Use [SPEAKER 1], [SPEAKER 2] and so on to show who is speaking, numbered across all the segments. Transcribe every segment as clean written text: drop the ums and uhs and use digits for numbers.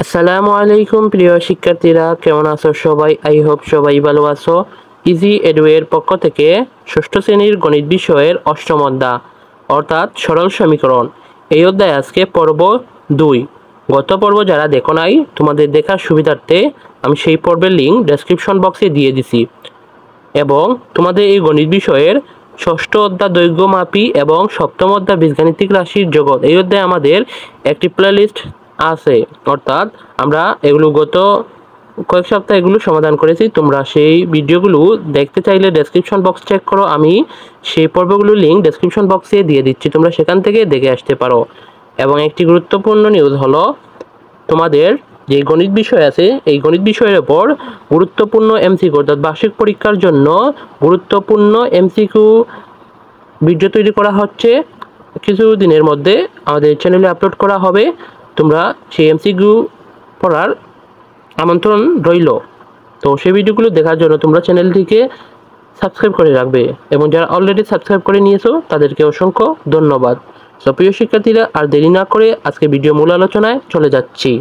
[SPEAKER 1] আসসালামু আলাইকুম প্রিয় শিক্ষার্থীরা, কেমন আছো সবাই? আই হোপ সবাই ভালো আছো। ইজি এডু এর পক্ষ থেকে ষষ্ঠ শ্রেণীর গণিত বিষয়ের অষ্টম অধ্যায় অর্থাৎ সরল সমীকরণ, এই অধ্যায় আজকে পর্ব 2। গত পর্ব যারা দেখো নাই, তোমাদের দেখার সুবিধার্থে আমি সেই পর্বের লিঙ্ক ডেসক্রিপশন বক্সে দিয়ে দিছি। এবং তোমাদের এই গণিত বিষয়ের ষষ্ঠ অধ্যায় দৈর্ঘ্যমাপী এবং সপ্তম অধ্যায় বীজগাণিতিক রাশির জগৎ, এই অধ্যায়ে আমাদের একটি প্লেলিস্ট আছে, অর্থাৎ আমরা এগুলো গত কয়েক সপ্তাহ এগুলো সমাধান করেছি। তোমরা সেই ভিডিওগুলো দেখতে চাইলে ডেসক্রিপশন বক্স চেক করো, আমি সেই পর্বগুলোর লিঙ্ক ডেসক্রিপশন বক্সে দিয়ে দিচ্ছি, তোমরা সেখান থেকে দেখে আসতে পারো। এবং একটি গুরুত্বপূর্ণ নিউজ হলো, তোমাদের যে গণিত বিষয় আছে এই গণিত বিষয়ের ওপর গুরুত্বপূর্ণ এমসিকিউ অর্থাৎ বার্ষিক পরীক্ষার জন্য গুরুত্বপূর্ণ এমসিকিউ ভিডিও তৈরি করা হচ্ছে। কিছু দিনের মধ্যে আমাদের চ্যানেলে আপলোড করা হবে, তোমরা সেই এমসিকিউ পড়ার আমন্ত্রণ রইল। তো সেই ভিডিওগুলো দেখার জন্য তোমরা চ্যানেলটিকে সাবস্ক্রাইব করে রাখবে, এবং যারা অলরেডি সাবস্ক্রাইব করে নিয়েছো তাদেরকে অসংখ্য ধন্যবাদ। তো প্রিয় শিক্ষার্থীরা, আর দেরি না করে আজকে ভিডিও মূল আলোচনায় চলে যাচ্ছি।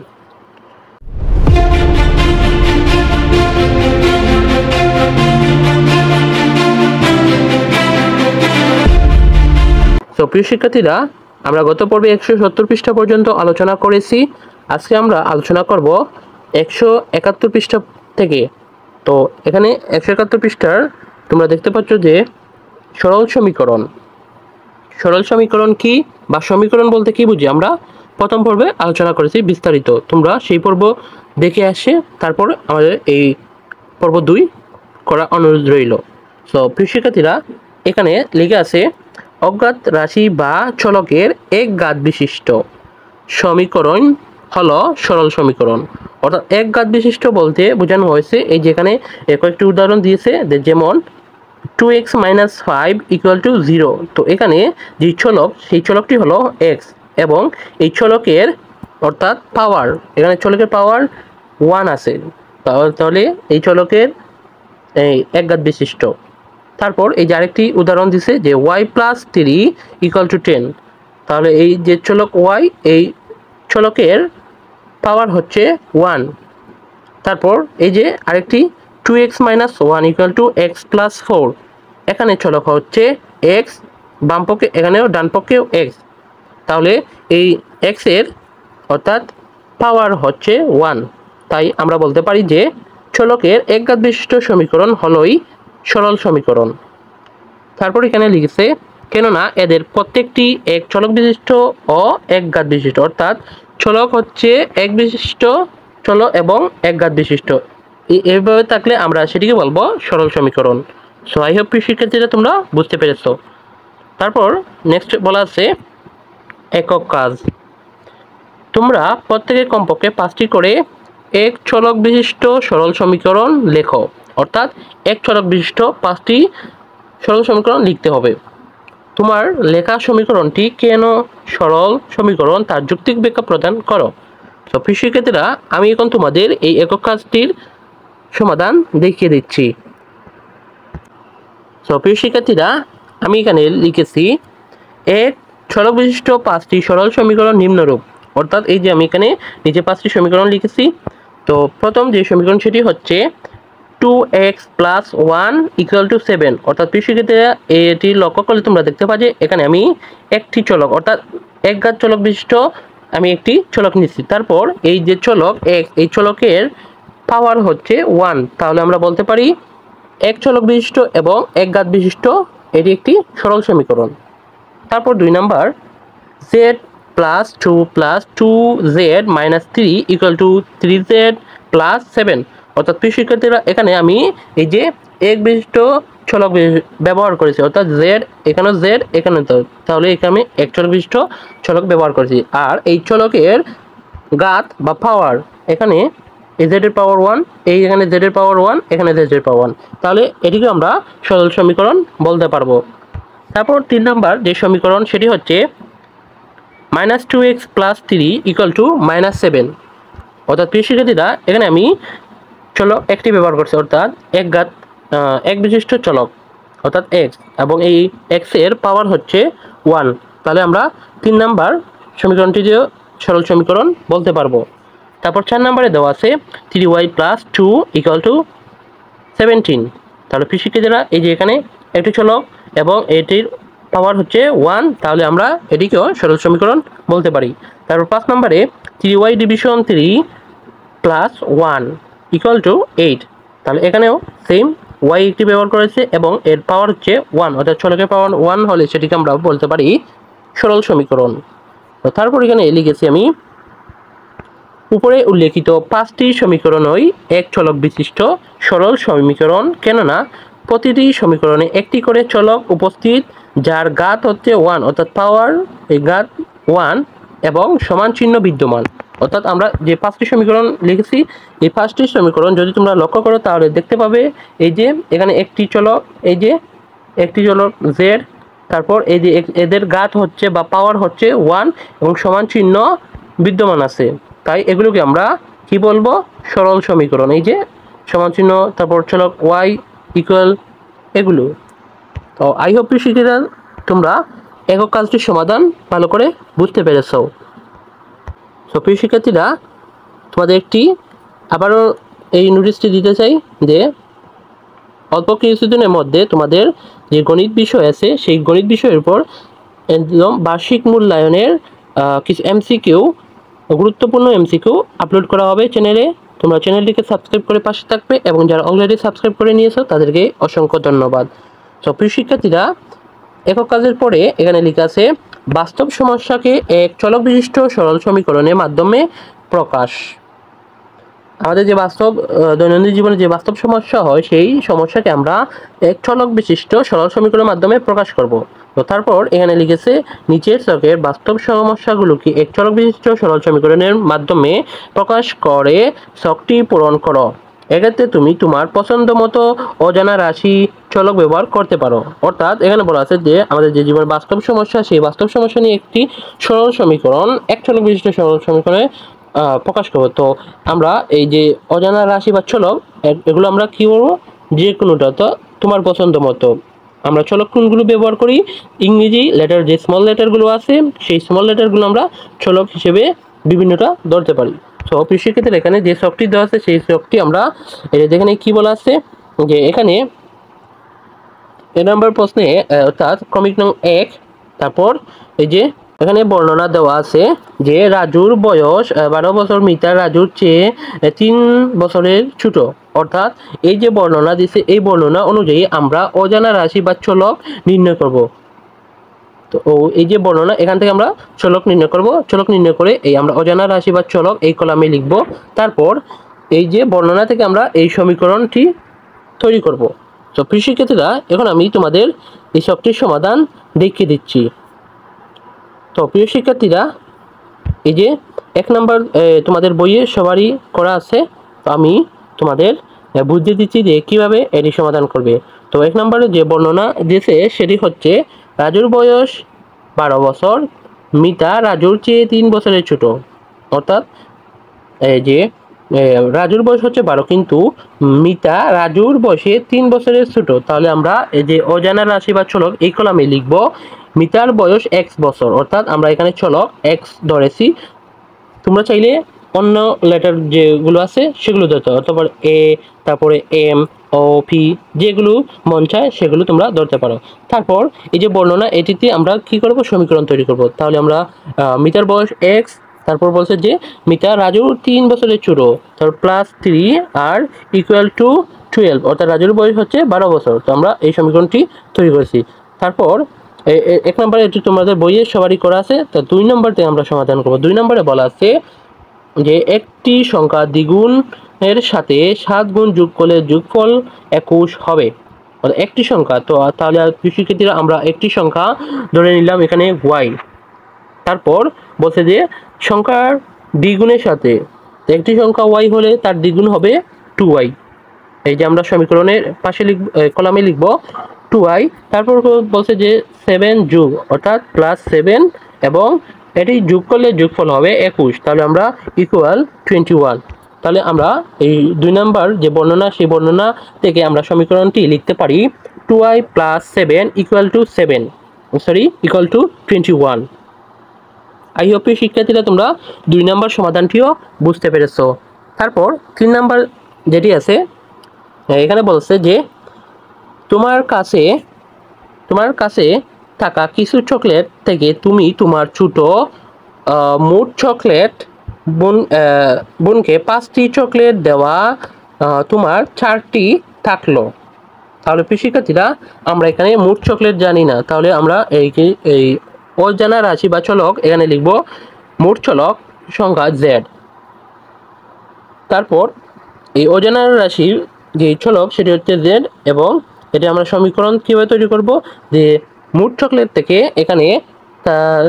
[SPEAKER 1] তো প্রিয় শিক্ষার্থীরা, আমরা গত পর্বে 170 পৃষ্ঠা পর্যন্ত আলোচনা করেছি। আজকে আমরা আলোচনা করব 171 পৃষ্ঠা থেকে। তো এখানে 171 পৃষ্ঠার তোমরা দেখতে পাচ্ছ যে সরল সমীকরণ। সরল সমীকরণ কি বা সমীকরণ বলতে কি বুঝি আমরা প্রথম পর্বে আলোচনা করেছি বিস্তারিত, তোমরা সেই পর্ব দেখে আসে তারপর আমাদের এই পর্ব 2 করা অনুরোধ রইল। তো প্রিয় শিক্ষার্থীরা, এখানে লেখা আছে অজ্ঞাত রাশি বা চলকের এক ঘাত বিশিষ্ট সমীকরণ হলো সরল সমীকরণ। অর্থাৎ এক ঘাত বিশিষ্ট বলতে বোঝানো হয়েছে, এই যেখানে কয়েকটি উদাহরণ দিয়েছে, যেমন 2x - 5 = 0। তো এখানে যে চলক সেই চলকটি হলো x, এবং এই চলকের অর্থাৎ পাওয়ার, এখানে চলকের পাওয়ার 1 আছে, তাহলে এই চলকের এই এক ঘাত বিশিষ্ট। তারপর এই যে আরেকটি উদাহরণ দিছে যে y + 3 = 10, তাহলে এই যে চলক y, এই চলকের পাওয়ার হচ্ছে 1। তারপর এই যে আরেকটি 2x - 1 = x + 4, এখানে চলক হচ্ছে x, বাম পক্ষে এখানেও ডান পক্ষেও x, তাহলে এই x এর অর্থাৎ পাওয়ার হচ্ছে 1। তাই আমরা বলতে পারি যে চলকের এক ঘাত বিশিষ্ট সমীকরণ হলোই সরল সমীকরণ। তারপর এখানে লিখেছে কেননা এদের প্রত্যেকটি এক চলক বিশিষ্ট ও এক ঘাত বিশিষ্ট, অর্থাৎ চলক হচ্ছে এক বিশিষ্ট চলক এবং এক ঘাত বিশিষ্ট, এইভাবে থাকলে আমরা সেটিকে বলবো সরল সমীকরণ। সো আই হোপ শিক্ষার্থীরা তোমরা বুঝতে পেরেছো। তারপর নেক্সট বলা আছে একক কাজ। তোমরা প্রত্যেকে কমপক্ষে 5টি করে এক চলক বিশিষ্ট সরল সমীকরণ লেখো, অর্থাৎ এক চলক বিশিষ্ট 5টি সরল সমীকরণ লিখতে হবে। তোমার লেখা সমীকরণটি কেন সরল সমীকরণ তার যৌক্তিক ব্যাখ্যা প্রদান করো। তো প্রিয় শিক্ষার্থীরা, আমি এখন তোমাদের এই একক কাজটির সমাধান দেখিয়ে দিচ্ছি। তো প্রিয় শিক্ষার্থীরা, আমি এখানে লিখেছি এক চলক বিশিষ্ট 5টি সরল সমীকরণ নিম্নরূপ, অর্থাৎ এই যে আমি এখানে নিচে 5টি সমীকরণ লিখেছি। তো প্রথম যে সমীকরণ সেটি হচ্ছে 2x + 1 = 7, অর্থাৎ প্রিয় শিক্ষার্থীরা এটি লক্ষ্য করলে তোমরা দেখতে পাবে যে এখানে আমি একটি চলক অর্থাৎ এক ঘাত চলক বিশিষ্ট আমি একটি চলক নিচ্ছি। তারপর এই যে চলক x, এই চলকের পাওয়ার হচ্ছে 1, তাহলে আমরা বলতে পারি এক চলক বিশিষ্ট এবং এক ঘাত বিশিষ্ট এটি একটি সরল সমীকরণ। তারপর 2 নাম্বার z + 2 + 2z - 3 = 3z + 7, অর্থাৎ প্রিয় শিক্ষার্থীরা এখানে আমি এই যে এক বিশিষ্ট চলক ব্যবহার করেছি, অর্থাৎ z, এখানে z, এখানে তো, তাহলে এখানে আমি এক চলক বিশিষ্ট চলক ব্যবহার করেছি। আর এই চলকের ঘাত বা পাওয়ার, এখানে z এর পাওয়ার 1, এই এখানে z এর পাওয়ার 1, এখানে z এর পাওয়ার 1, তাহলে এটিকে আমরা সরল সমীকরণ বলতে পারবো। তারপর 3 নাম্বার যে সমীকরণ সেটি হচ্ছে -2x + 3 = -7, অর্থাৎ প্রিয় শিক্ষার্থীরা এখানে আমি চলক একটি ব্যবহার করছি, অর্থাৎ এক বিশিষ্ট চলক অর্থাৎ x, এবং এই x এর পাওয়ার হচ্ছে 1, তাহলে আমরা 3 নাম্বার সমীকরণটি যে সরল সমীকরণ বলতে পারবো। তারপর 4 নম্বরে দেওয়া আছে 3y + 2 = 17। তাহলে প্রিয় শিক্ষার্থীরা এই যে এখানে একটি চলক এবং এটির পাওয়ার হচ্ছে 1, তাহলে আমরা এটিকেও সরল সমীকরণ বলতে পারি। তারপর 5 নম্বরে 3y ডিভিশন 3 + 1 = 8। তাহলে এখানেও সেম y একটি ব্যবহার করেছে এবং এর পাওয়ার হচ্ছে 1, অর্থাৎ চলকের পাওয়ার 1 হলে সেটিকে আমরা বলতে পারি সরল সমীকরণ। তো তারপর এখানে লিখেছি আমি উপরে উল্লেখিত 5টি সমীকরণই এক চলক বিশিষ্ট সরল সমীকরণ, কেননা প্রতিটি সমীকরণে একটি করে চলক উপস্থিত যার ঘাত হচ্ছে 1, অর্থাৎ পাওয়ার এই ঘাত 1 এবং সমান চিহ্ন বিদ্যমান। অর্থাৎ আমরা যে 5টি সমীকরণ লিখেছি এই 5টি সমীকরণ যদি তোমরা লক্ষ্য করো তাহলে দেখতে পাবে এই যে এখানে একটি চলক, এই যে একটি চলক z, তারপর এই যে এদের ঘাত হচ্ছে বা পাওয়ার হচ্ছে 1 এবং সমান চিহ্ন বিদ্যমান আছে, তাই এগুলোকে আমরা কি বলবো সরল সমীকরণ। এই যে সমান চিহ্ন, তারপর চলক y ইকুয়াল এগুলো। তো আই হোপ শিক্ষার্থীরা তোমরা একক কাজটির সমাধান ভালো করে বুঝতে পেরেছো। তো প্রিয় শিক্ষার্থীরা তোমাদের একটি আবারও এই নোটিশটি দিতে চাই যে অল্প কিছুদিনের মধ্যে তোমাদের যে গণিত বিষয় আছে সেই গণিত বিষয়ের উপর একদম বার্ষিক মূল্যায়নের কিছু এমসিকিউ, গুরুত্বপূর্ণ এমসিকিউ আপলোড করা হবে চ্যানেলে। তোমরা চ্যানেলটিকে সাবস্ক্রাইব করে পাশে থাকবে এবং যারা অলরেডি সাবস্ক্রাইব করে নিয়েছো তাদেরকে অসংখ্য ধন্যবাদ। তো প্রিয় শিক্ষার্থীরা একক কাজের পরে এখানে লেখা আছে বাস্তব সমস্যাকে এক চলক বিশিষ্ট সরল সমীকরণের মাধ্যমে প্রকাশ। আমাদের যে বাস্তব দৈনন্দিন জীবনে যে বাস্তব সমস্যা হয় সেই সমস্যাকে আমরা এক চলক বিশিষ্ট সরল সমীকরণের মাধ্যমে প্রকাশ করব। তো তারপর এখানে লিখেছে নিচের ছকের বাস্তব সমস্যাগুলোকে এক চলক বিশিষ্ট সরল সমীকরণের মাধ্যমে প্রকাশ করে ছকটি পূরণ করো। এক্ষেত্রে তুমি তোমার পছন্দ মতো অজানা রাশি চলক ব্যবহার করতে পারো। অর্থাৎ এখানে বলা আছে যে আমাদের যে জীবনের বাস্তব সমস্যা সেই বাস্তব সমস্যা নিয়ে একটি সরল সমীকরণ এক চলক বিশিষ্ট সরল সমীকরণে প্রকাশ করবো। তো আমরা এই যে অজানা রাশি বা চলক এগুলো আমরা কি করবো, যে কোনোটা, তো তোমার পছন্দ মতো আমরা চলক কোনগুলো ব্যবহার করি, ইংরেজি লেটার যে স্মল লেটারগুলো আছে সেই স্মল লেটারগুলো আমরা চলক হিসেবে বিভিন্নটা ধরতে পারি। তো প্রিয় শিক্ষার্থীরা এখানে যে ছকটি দেওয়া আছে সেই ছকটি আমরা যেখানে কি বলা আছে যে এখানে এ নম্বর প্রশ্নে অর্থাৎ ক্রমিক নং 1, তারপর এই যে এখানে বর্ণনা দেওয়া আছে যে রাজুর বয়স 12 বছর, মিতা রাজুর চেয়ে 3 বছরের ছোট। অর্থাৎ এই যে বর্ণনা দিছে এই বর্ণনা অনুযায়ী আমরা অজানা রাশি বা চলক নির্ণয় করব। তো এই যে বর্ণনা এখান থেকে আমরা চলক নির্ণয় করব, চলক নির্ণয় করে এই আমরা অজানা রাশি বা চলক এই কলামে লিখব। তারপর এই যে বর্ণনা থেকে আমরা এই সমীকরণটি তৈরি করব। তো প্রিয় শিক্ষার্থীরা এখন আমি তোমাদের এই ছকটির সমাধান দেখিয়ে দিচ্ছি। তো প্রিয় শিক্ষার্থীরা এই যে 1 নম্বর তোমাদের বইয়ে সবারই করা আছে, তো আমি তোমাদের বুঝিয়ে দিচ্ছি যে কিভাবে এটি সমাধান করবে। তো 1 নম্বরে যে বর্ণনা দিয়েছে সেটি হচ্ছে রাজুর বয়স 12 বছর, মিতা রাজুর চেয়ে 3 বছরের ছোট। অর্থাৎ এই যে রাজুর বয়স হচ্ছে 12 কিন্তু মিতা রাজুর বয়সে 3 বছরের ছোট। তাহলে আমরা এই যে অজানা রাশি বা চলক এই কলামে লিখব মিতার বয়স x বছর। অর্থাৎ আমরা এখানে চলক x ধরেছি, তোমরা চাইলে অন্য লেটার যেগুলো আছে সেগুলো ধরতে পারো, তারপর a, তারপরে m, o, p যেগুলো মন চায় সেগুলো তোমরা ধরতে পারো। তারপর এই যে বর্ণনা এটিতে আমরা কি করব সমীকরণ তৈরি করব। তাহলে আমরা মিতার বয়স x, তারপর বলছে যে মিতা রাজুর 3 বছরের ছোট, তারপর +3 আর = 12, অর্থাৎ রাজুর বয়স হচ্ছে 12 বছর। তো আমরা এই সমীকরণটি তৈরি করেছি। তারপর 1 নম্বরে এটি তোমাদের বইয়ে সবারই করা আছে। তো 2 নম্বরতে আমরা সমাধান করব। 2 নম্বরে বলা আছে যে একটি সংখ্যা দ্বিগুণের সাথে 7 গুণ যোগ করলে যোগফল 21 হবে। একটি সংখ্যা, তো তাহলে শিক্ষার্থীরা আমরা একটি সংখ্যা ধরে নিলাম এখানে y। তারপর বলছে যে সংখ্যার দ্বিগুণের সাথে একটি সংখ্যা y হলে তার দ্বিগুণ হবে 2y। এই যে আমরা সমীকরণের পাশে কলামে লিখব 2y। তারপর বলছে যে 7 যোগ অর্থাৎ +7 এবং এটি যোগ করলে যোগফল হবে 21। তাহলে আমরা =21। তাহলে আমরা এই 2 নম্বর যে বর্ণনা সেই বর্ণনা থেকে আমরা সমীকরণটি লিখতে পারি 2y + 7 = 7 = 21। আই হোপ শিক্ষার্থীরা তোমরা 2 নাম্বার সমাধানটিও বুঝতে পেরেছো। তারপর 3 নাম্বার যেটি আছে এখানে বলছে যে তোমার কাছে থাকা কিছু চকলেট থেকে তুমি তোমার ছোট মোট চকলেট বোনকে 5টি চকলেট দেওয়া তোমার 4টি থাকলো। তাহলে প্রিয় শিক্ষার্থীরা আমরা এখানে মোট চকলেট জানি না, তাহলে আমরা এই অজানা রাশি বা চলক এখানে লিখব মোট চলক সংখ্যা z। তারপর এই অজানা রাশির যে চলক সেটি হচ্ছে z, এবং এটা আমরা সমীকরণ কিভাবে তৈরি করব যে মোট চকলেট থেকে এখানে তার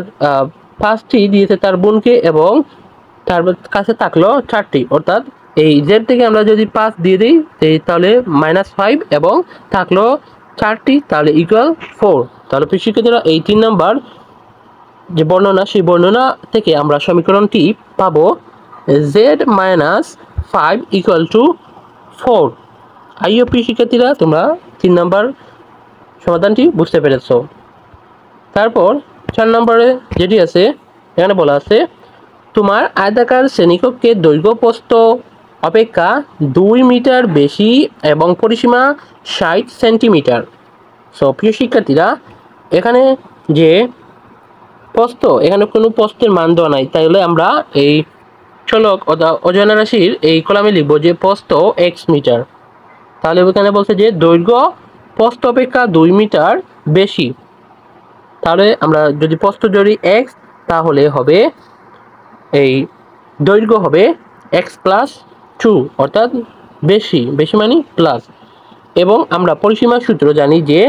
[SPEAKER 1] 5টি দিয়েছে তার বোনকে এবং তার কাছে থাকলো 4টি, অর্থাৎ এই z থেকে আমরা যদি 5 দিয়ে দিই তাহলে -5 এবং থাকলো 4টি, তাহলে ইকুয়াল 4। তাহলে শিক্ষার্থীরা এই 3 নাম্বার যে বর্ণনা সেই বর্ণনা থেকে আমরা সমীকরণটি পাবো z - 5 = 4। আইও প্রিয় শিক্ষার্থীরা তোমরা 3 নাম্বার সমাধানটি বুঝতে পেরেছো। তারপর 4 নম্বরে যেটি আছে এখানে বলা আছে তোমার আয়তাকার শ্রেণীকক্ষের দৈর্ঘ্য প্রস্থ অপেক্ষা 2 মিটার বেশি এবং পরিসীমা 60 সেন্টিমিটার। সো প্রিয় শিক্ষার্থীরা এখানে যে প্রস্থ, এখানে কোনো প্রস্থের মান দেওয়া নাই, তাহলে আমরা এই চলক অজানা রাশির এই কলামে লিখব যে প্রস্থ x মিটার। তাহলে এখানে বলছে যে দৈর্ঘ্য প্রস্থ অপেক্ষা 2 মিটার বেশি, তাহলে আমরা যদি প্রস্থ ধরি x তাহলে হবে এই দৈর্ঘ্য হবে x + 2, অর্থাৎ বেশি মানে প্লাস। এবং আমরা পরিসীমার সূত্র জানি যে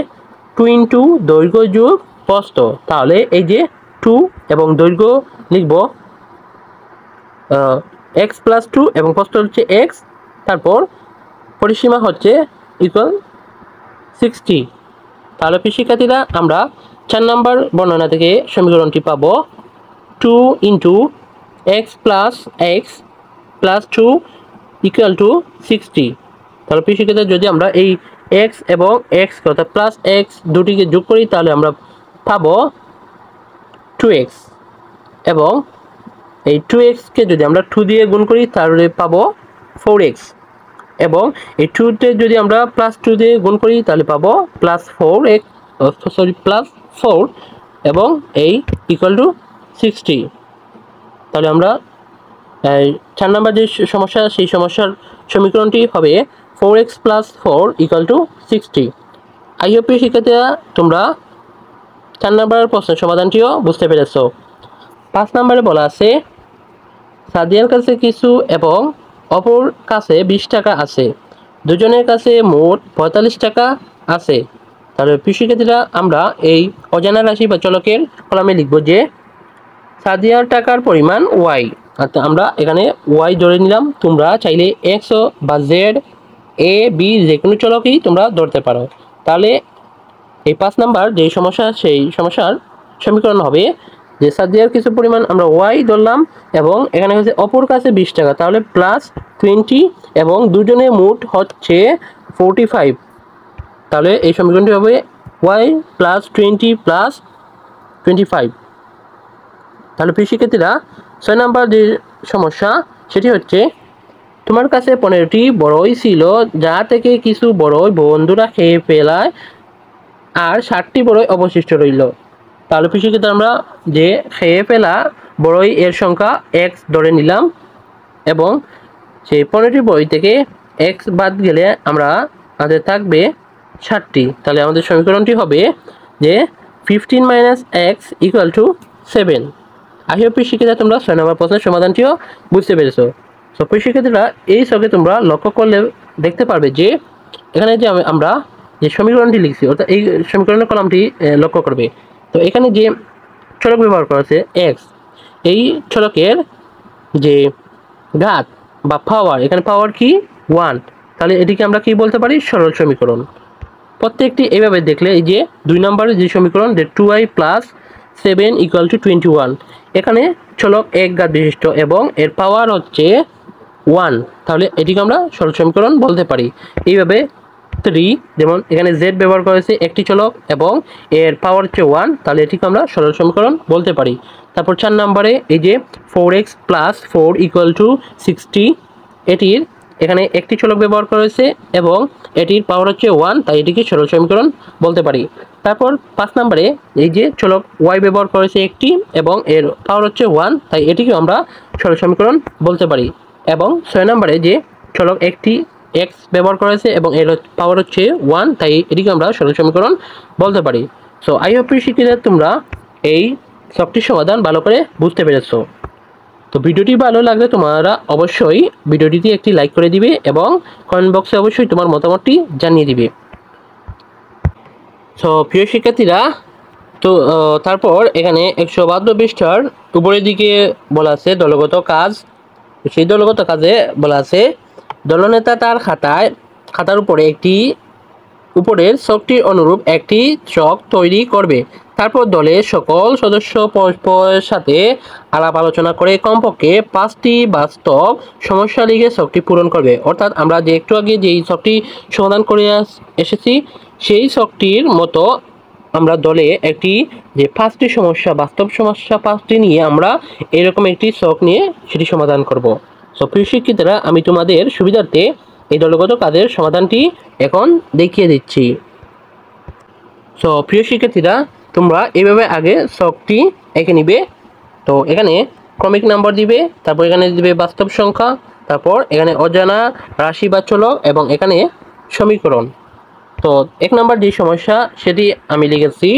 [SPEAKER 1] 2 × দৈর্ঘ্য যোগ প্রস্থ, তাহলে এই যে 2 এবং দৈর্ঘ্য লিখব x + 2 এবং প্রস্থ হচ্ছে x, তারপর পরিসীমা হচ্ছে ইকুয়াল 60। তাহলে প্রিয় শিক্ষার্থীরা আমরা 4 নম্বর বর্ণনা থেকে সমীকরণটি পাবো 2 × x + x + 2 = 60। তাহলে প্রিয় শিক্ষার্থীরা যদি আমরা এই x এবং x অর্থাৎ প্লাস x দুটিকে যোগ করি তাহলে আমরা পাবো 2x, এবং এই 2x কে যদি আমরা 2 দিয়ে গুণ করি তাহলে পাবো 4x, এবং এই 2 তে যদি আমরা +2 দিয়ে গুণ করি তাহলে পাবো +4x, +4, এবং এই = 60। তাহলে আমরা 4 নম্বর যে সমস্যা সেই সমস্যার সমীকরণটি হবে 4x + 4 = 60। আই হোপ শিক্ষার্থীরা তোমরা 4 নম্বর প্রশ্নের সমাধানটিও বুঝতে পেরেছো। 5 নম্বরে বলা আছে সাদিয়ার কাছে কিছু এবং অপর কাছে 20 টাকা আছে, দুজনের কাছে মোট 45 টাকা আছে। তাহলে প্রিয় শিক্ষার্থীরা আমরা এই অজানা রাশি বা চলকের কলামে লিখব যে সাদিয়ার টাকার পরিমাণ y, অর্থাৎ আমরা এখানে y ধরে নিলাম, তোমরা চাইলে x বা z a b যে কোনো চলকই তোমরা ধরতে পারো। তাহলে এই 5 নাম্বার যে সমস্যা সেই সমস্যার সমীকরণ হবে যে সাদিয়ার কিছু পরিমাণ আমরা y ধরলাম এবং এখানে হচ্ছে অপর কাছে 20 টাকা, তাহলে +20 এবং দুজনে মোট হচ্ছে 45। তাহলে এই সমীকরণটি হবে y +20 + 25। তাহলে প্রিয় শিক্ষার্থীরা 6 নম্বর যে সমস্যা সেটি হচ্ছে তোমার কাছে 15টি বড়ই ছিল যা থেকে কিছু বড়ই বন্ধুরা খেয়ে ফেলায় আর 60টি বড়ই অবশিষ্ট রইল। তাহলে প্রিয় শিক্ষার্থীরা আমরা যে খেয়ে ফেলা বড়ই এর সংখ্যা x ধরে নিলাম এবং সেই 15টি বড়ই থেকে x বাদ গেলে আমাদের থাকবে 60টি। তাহলে আমাদের সমীকরণটি হবে যে 15 - x = 7। আই হোপ শিক্ষার্থীরা তোমরা 6 নম্বর প্রশ্নের সমাধানটিও বুঝতে পেরেছো। সো প্রিয় শিক্ষার্থীরা এই ছকে তোমরা লক্ষ্য করলে দেখতে পারবে যে এখানে যে আমরা যে সমীকরণটি লিখছি অর্থাৎ এই সমীকরণের কলামটি লক্ষ্য করবে। তো এখানে যে চলক ব্যবহার করা আছে x, এই চলকের যে ঘাত বা পাওয়ার, এখানে পাওয়ার কি 1, তাহলে এটিকে আমরা কি বলতে পারি সরল সমীকরণ। প্রত্যেকটি এইভাবে দেখলে এই যে 2 নম্বরের যে সমীকরণ যে 2y + 7 = 21, এখানে চলক এক ঘাত বিশিষ্ট এবং এর পাওয়ার হচ্ছে 1, তাহলে এটিকে আমরা সরল সমীকরণ বলতে পারি। এইভাবে 3, যেমন এখানে z ব্যবহার করেছে একটি চলক এবং এর পাওয়ার হচ্ছে 1, তাহলে এটিকে আমরা সরল সমীকরণ বলতে পারি। তারপর 4 নম্বরে এই যে 4x প্লাস 4 ইকুয়াল টু 60, এটির এখানে একটি চলক ব্যবহার করেছে এবং এটির পাওয়ার হচ্ছে 1, তাই এটিকে সরল সমীকরণ বলতে পারি। তারপর 5 নম্বরে এই যে চলক y ব্যবহার করেছে একটি এবং এর পাওয়ার হচ্ছে 1, তাই এটিকে আমরা সরল সমীকরণ বলতে পারি। এবং 6 নম্বরে যে চলক একটি x ব্যবহার করেছে এবং এর পাওয়ার হচ্ছে 1, তাই এটিকে আমরা সরল সমীকরণ বলতে পারি। সো আই হোপ শিক্ষিত তোমরা এই সবটির সমাধান ভালো করে বুঝতে পেরেছো। তো ভিডিওটি ভালো লাগলে তোমরা অবশ্যই ভিডিওটিতে একটি লাইক করে দিবে এবং কমেন্ট বক্সে অবশ্যই তোমার মতামতটি জানিয়ে দিবে। সো প্রিয় শিক্ষার্থীরা, তো তারপর এখানে 172 পৃষ্ঠার উপরের দিকে বলা আছে দলগত কাজ। সেই দলগত কাজে বলা আছে দলনেতা তার খাতার উপরের ছকটির অনুরূপ একটি ছক তৈরি করবে। তারপর দলের সকল সদস্য পরস্পরের সাথে আলাপ আলোচনা করে কমপক্ষে 5টি বাস্তব সমস্যা লিখে ছকটি পূরণ করবে। অর্থাৎ আমরা যে একটু আগে যেই ছকটি সমাধান করে এসেছি সেই ছকটির মতো আমরা দলে একটি যে 5টি সমস্যা, বাস্তব সমস্যা 5টি নিয়ে আমরা এরকম একটি ছক নিয়ে সেটি সমাধান করব। সো প্রিয় শিক্ষার্থীরা, আমি তোমাদের সুবিধার্থে এই দলগত কাজের সমাধানটি এখন দেখিয়ে দিচ্ছি। সো প্রিয় শিক্ষার্থীরা, তোমরা এইভাবে আগে ছকটি এঁকে নিবে। তো এখানে ক্রমিক নাম্বার দিবে, তারপর এখানে দিবে বাস্তব সংখ্যা, তারপর এখানে অজানা রাশি বা চলক এবং এখানে সমীকরণ। তো 1 নম্বর যে সমস্যা সেটি আমি লিখেছি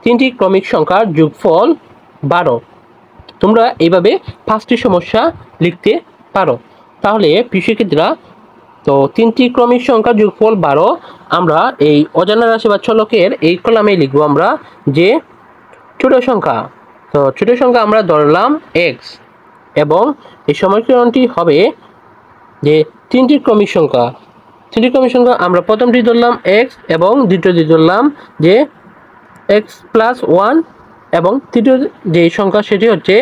[SPEAKER 1] 3টি ক্রমিক সংখ্যার যোগফল 12। তোমরা এইভাবে 5টি সমস্যা লিখতে পারো। তাহলে প্রিয় শিক্ষার্থীরা, তো 3টি ক্রমিক সংখ্যার যোগফল 12 আমরা এই অজানা রাশি বা চলকের এই কলামে লিখবো আমরা যে ছোট সংখ্যা। তো ছোট সংখ্যা আমরা ধরলাম x এবং এই সমীকরণটি হবে যে 3টি ক্রমিক সংখ্যা। 3টি ক্রমিক সংখ্যা আমরা প্রথমটি ধরলাম x এবং দ্বিতীয়টি ধরলাম যে x প্লাস 1 এবং তৃতীয় যে সংখ্যা সেটি হচ্ছে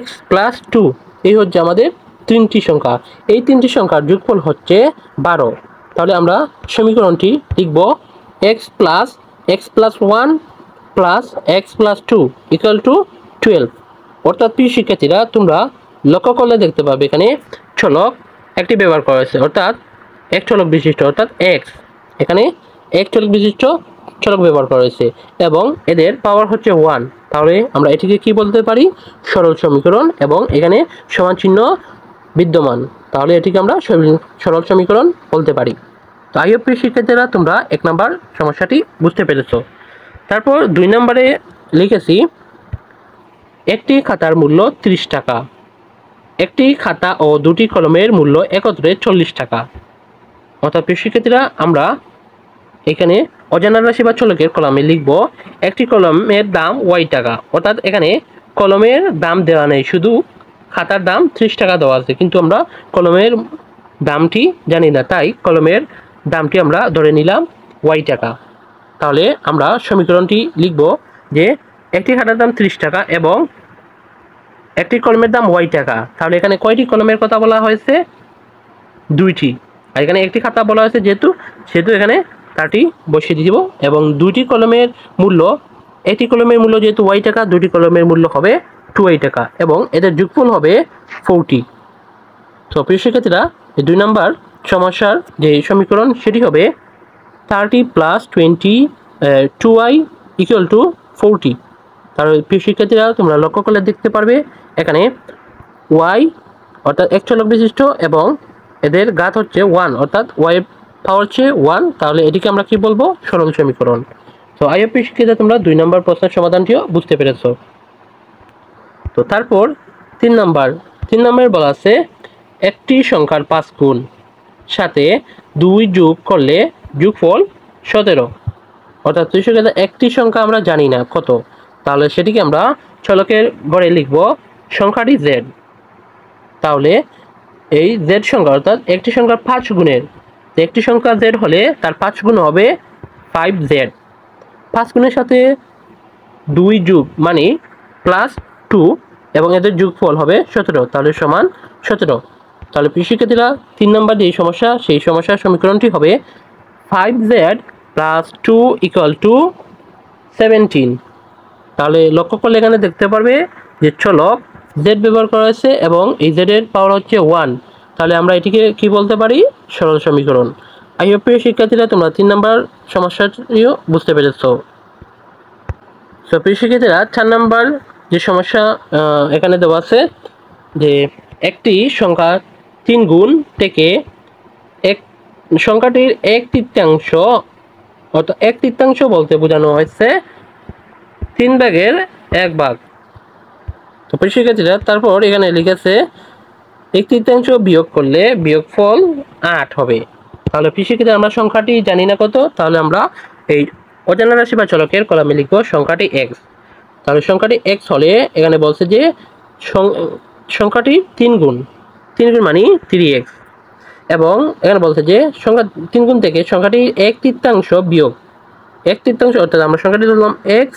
[SPEAKER 1] x প্লাস 2। এই হচ্ছে আমাদের 3টি সংখ্যা। এই 3টি সংখ্যার যোগফল হচ্ছে 12। তাহলে আমরা সমীকরণটি লিখব x plus 1 plus x plus 2 equal to 12। অর্থাৎ প্রিয় শিক্ষার্থীরা, তোমরা লক্ষ্য করলে দেখতে পাবে এখানে চলক একটি ব্যবহার করা হয়েছে, অর্থাৎ এক চলক বিশিষ্ট অর্থাৎ x, এখানে এক চলক বিশিষ্ট চলক ব্যবহার করা হয়েছে এবং এদের পাওয়ার হচ্ছে 1। তাহলে আমরা এটিকে কি বলতে পারি? সরল সমীকরণ, এবং এখানে সমান চিহ্ন বিদ্যমান, তাহলে এটিকে আমরা সরল সমীকরণ বলতে পারি। তো আই হোপ প্রিয় শিক্ষার্থীরা, তোমরা 1 নম্বর সমস্যাটি বুঝতে পেরেছো। তারপর 2 নম্বরে লিখেছি একটি খাতার মূল্য 30 টাকা, একটি খাতা ও দুটি কলমের মূল্য একত্রে 40 টাকা। অর্থাৎ প্রিয় শিক্ষার্থীরা, আমরা এখানে অজানা রাশি বা চলকের কলামে লিখব একটি কলমের দাম y টাকা। অর্থাৎ এখানে কলমের দাম দেওয়া নেই, শুধু খাতার দাম 30 টাকা দেওয়া আছে, কিন্তু আমরা কলমের দামটি জানি না, তাই কলমের দামটি আমরা ধরে নিলাম y টাকা। তাহলে আমরা সমীকরণটি লিখব যে একটি খাতার দাম 30 টাকা এবং একটি কলমের দাম y টাকা। তাহলে এখানে কয়টি কলমের কথা বলা হয়েছে? 2টি। আর এখানে একটি খাতা বলা হয়েছে যেহেতু এখানে তাটি বসিয়ে দিব এবং 2টি কলমের মূল্য, একটি কলমের মূল্য যেহেতু y টাকা, 2টি কলমের মূল্য হবে 2y টাকা এবং এদের যোগফল হবে 40। তো প্রিয় শিক্ষার্থীরা, এই 2 নম্বর সমস্যার যে সমীকরণ সেটি হবে 30 প্লাস 2y ইকুয়াল টু 40। তাহলে প্রিয় শিক্ষার্থীরা, তোমরা লক্ষ্য করলে দেখতে পারবে এখানে y অর্থাৎ এক চলক বিশিষ্ট এবং এদের ঘাত হচ্ছে 1, অর্থাৎ y এর পাওয়ার হচ্ছে 1। তাহলে এটিকে আমরা কি বলবো? সরল সমীকরণ। তো আই হোপ শিক্ষার্থীরা, তোমরা 2 নম্বর প্রশ্নের সমাধানটিও বুঝতে পেরেছো। তো তারপর 3 নম্বর বলা আছে একটি সংখ্যার 5 গুণ সাথে 2 যোগ করলে যোগফল 17। অর্থাৎ একটি সংখ্যা আমরা জানি না কত, তাহলে সেটিকে আমরা চলকের ঘরে লিখব সংখ্যাটি z। তাহলে এই z সংখ্যা অর্থাৎ একটি সংখ্যার 5 গুণের, একটি সংখ্যা z হলে তার 5 গুণ হবে 5z। 5 গুণের সাথে 2 যোগ মানে প্লাস 2 এবং এদের যোগফল হবে 17, তাহলে সমান 17। তাহলে প্রিয় শিক্ষার্থীরা, 3 নম্বর যে সমস্যা সেই সমস্যার সমীকরণটি হবে 5z প্লাস 2 ইকুয়াল টু 17। তাহলে লক্ষ্য করলে এখানে দেখতে পারবে যে চলক জেড ব্যবহার করা হয়েছে এবং এই জেডের পাওয়ার হচ্ছে 1, তাহলে আমরা এটিকে কি বলতে পারি? সরল সমীকরণ। আই হোপ প্রিয় শিক্ষার্থীরা তোমরা 3 নম্বর সমস্যাটিও বুঝতে পেরেছো। সো প্রিয় শিক্ষার্থীরা 4 নম্বর যে সমস্যা এখানে দেওয়া আছে যে একটি সংখ্যা 3 গুণ থেকে এক সংখ্যাটির 1/3 অর্থাৎ 1/3 বলতে বোঝানো হয়েছে 3/1 তো প্রিয় শিক্ষার্থীরা তারপর এখানে লিখেছে 1/3 বিয়োগ করলে বিয়োগফল 8 হবে। তাহলে প্রিয় শিক্ষার্থীরা আমরা সংখ্যাটি জানি না কত, তাহলে আমরা এই অজানা রাশি বা চলকের কলামে লিখব সংখ্যাটি x। তাহলে সংখ্যাটি x হলে এখানে বলছে যে সংখ্যাটি 3 গুণ মানে 3x, এবং এখানে বলছে যে সংখ্যা 3 গুণ থেকে সংখ্যাটি 1/3 বিয়োগ 1/3 অর্থাৎ আমরা সংখ্যাটি ধরলাম x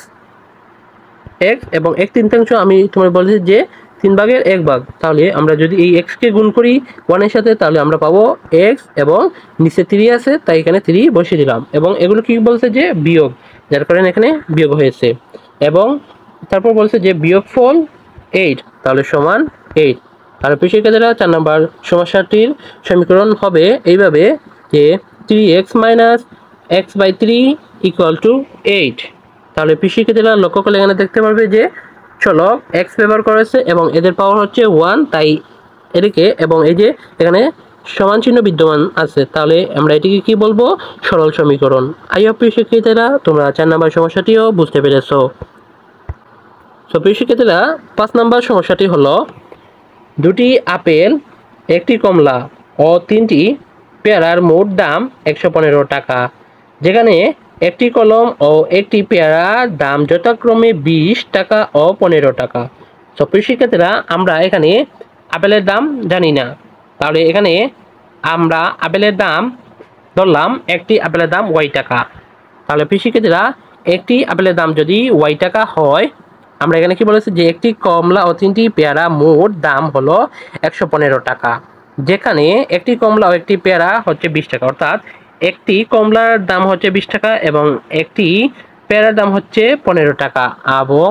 [SPEAKER 1] এবং 1/3 আমি তোমার বলছি যে 3/1 তাহলে আমরা যদি এই x কে গুণ করি 1 এর সাথে তাহলে আমরা পাবো x এবং নিচে 3 আছে তাই এখানে 3 বসিয়ে দিলাম, এবং এগুলো কি বলছে যে বিয়োগ, যার কারণে এখানে বিয়োগ হয়েছে, এবং তারপর বলছে যে বিয়োগফল 8 তাহলে সমান 8। তাহলে প্রিয় শিক্ষার্থীরা 4 নম্বর সমস্যাটির সমীকরণ হবে এইভাবে যে 3x - x/3 = 8। তাহলে প্রিয় শিক্ষার্থীরা লক্ষ্য করলে এখানে দেখতে পারবে যে চলক x ব্যবহার করেছে এবং এদের পাওয়ার হচ্ছে 1, তাই এদিকে এবং এই যে এখানে সমান চিহ্ন বিদ্যমান আছে, তাহলে আমরা এটিকে কি বলবো? সরল সমীকরণ। আই হোপ প্রিয় শিক্ষার্থীরা তোমরা 4 নম্বর সমস্যাটিও বুঝতে পেরেছো। সো প্রিয় শিক্ষার্থীরা 5 নম্বর সমস্যাটি হলো 2টি আপেল, 1টি কমলা ও 3টি পেয়ারার মোট দাম 115 টাকা, যেখানে একটি কলম ও একটি পেয়ারার দাম যথাক্রমে 20 টাকা ও 15 টাকা। সো প্রিয় শিক্ষার্থীরা আমরা এখানে আপেলের দাম জানি না, তাহলে এখানে আমরা আপেলের দাম ধরলাম একটি আপেলের দাম y টাকা। তাহলে প্রিয় শিক্ষার্থীরা একটি আপেলের দাম যদি y টাকা হয়, আমরা এখানে কি বলেছি যে একটি কমলা ও 3টি পেয়ারা মোট দাম হলো 115 টাকা, যেখানে একটি কমলা ও একটি পেয়ারা হচ্ছে 20 টাকা, অর্থাৎ একটি কমলার দাম হচ্ছে 20 টাকা এবং একটি পেয়ারার দাম হচ্ছে 15 টাকা, এবং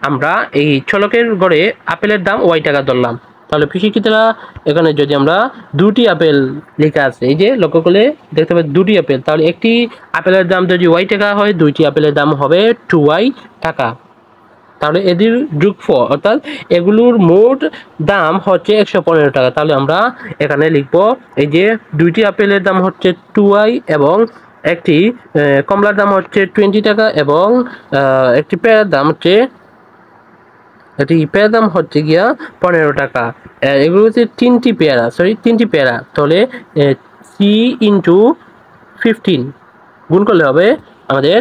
[SPEAKER 1] আমরা এই চলকের গড়ে আপেলের দাম y টাকা ধরলাম। তাহলে প্রিয় শিক্ষার্থীরা এখানে যদি আমরা 2টি আপেল লেখা আছে, এই যে লক্ষ্য করলে দেখতে পাচ্ছি 2টি আপেল, তাহলে একটি আপেলের দাম যদি y টাকা হয় 2টি আপেলের দাম হবে 2y টাকা। তাহলে এদের যোগফল অর্থাৎ এগুলোর মোট দাম হচ্ছে 115 টাকা। তাহলে আমরা এখানে লিখবো এই যে 2টি আপেলের দাম হচ্ছে 2y এবং একটি কমলার দাম হচ্ছে 20 টাকা এবং একটি পেয়ারার দাম হচ্ছে গিয়া 15 টাকা। এগুলো হচ্ছে 3টি পেয়ারা, তাহলে 3 × 15 গুণ করলে হবে আমাদের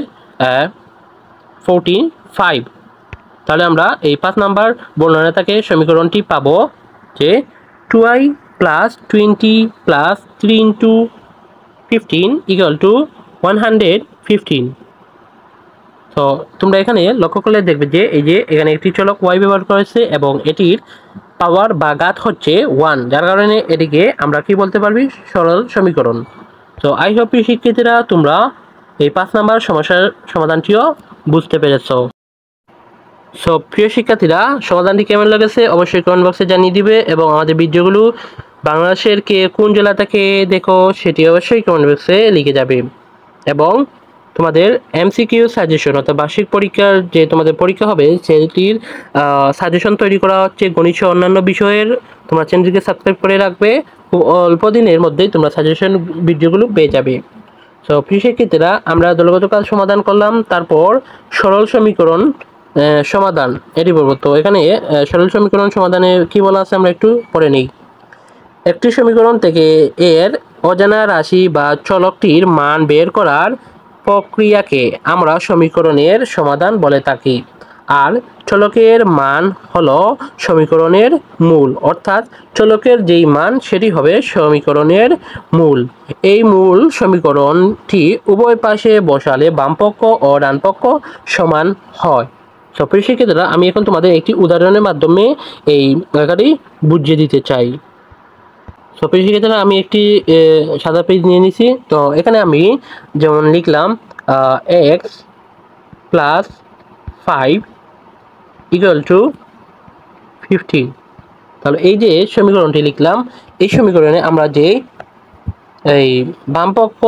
[SPEAKER 1] 45। তাহলে আমরা এই 5 নাম্বার বর্ণনা থেকে সমীকরণটি পাবো যে 2y + 20 + 3 × 15 = 115। তো তোমরা এখানে লক্ষ্য করলে দেখবে যে এই যে এখানে একটি চলক y ব্যবহার করেছে এবং এটির পাওয়ার বা ঘাত হচ্ছে 1, যার কারণে এটিকে আমরা কি বলতে পারবি? সরল সমীকরণ। তো আই হোপ শিক্ষার্থীরা তোমরা এই 5 নাম্বার সমস্যার সমাধানটিও বুঝতে পেরেছো। সো প্রিয় শিক্ষার্থীরা সমাধানটি কেমন লেগেছে অবশ্যই কমেন্ট বক্সে জানিয়ে দিবে, এবং আমাদের ভিডিওগুলো বাংলাদেশের কে কোন জেলা থেকে দেখো সেটি অবশ্যই কমেন্ট বক্সে লিখে যাবে, এবং তোমাদের এমসিকিউ সাজেশন অর্থাৎ বার্ষিক পরীক্ষার যে তোমাদের পরীক্ষা হবে সেটির সাজেশন তৈরি করা হচ্ছে গণিত সহ অন্যান্য বিষয়ের। তোমরা চ্যানেলটিকে সাবস্ক্রাইব করে রাখবে, খুব অল্প দিনের মধ্যেই তোমরা সাজেশন ভিডিওগুলো পেয়ে যাবে। সো প্রিয় শিক্ষার্থীরা আমরা দলগত কাজ সমাধান করলাম, তারপর সরল সমীকরণ সমাধান এটি বলবো। তো এখানে সরল সমীকরণ সমাধানে কি বলা আছে আমরা একটু পড়ে নিই। একটি সমীকরণ থেকে এর অজানা রাশি বা চলকটির মান বের করার প্রক্রিয়াকে আমরা সমীকরণের সমাধান বলে থাকি, আর চলকের মান হলো সমীকরণের মূল, অর্থাৎ চলকের যেই মান সেটি হবে সমীকরণের মূল। এই মূল সমীকরণটি উভয় পাশে বসালে বামপক্ষ ও ডানপক্ষ সমান হয়। সো প্রিয় শিক্ষার্থীরা আমি এখন তোমাদের একটি উদাহরণের মাধ্যমে এই লেখাটি বুঝিয়ে দিতে চাই। সো প্রিয় শিক্ষার্থীরা আমি একটি সাদা পেজ নিয়ে নিছি। তো এখানে আমি যেমন লিখলাম x + 5 = 15। তাহলে এই যে সমীকরণটি লিখলাম, এই সমীকরণে আমরা যে এই বাম পক্ষ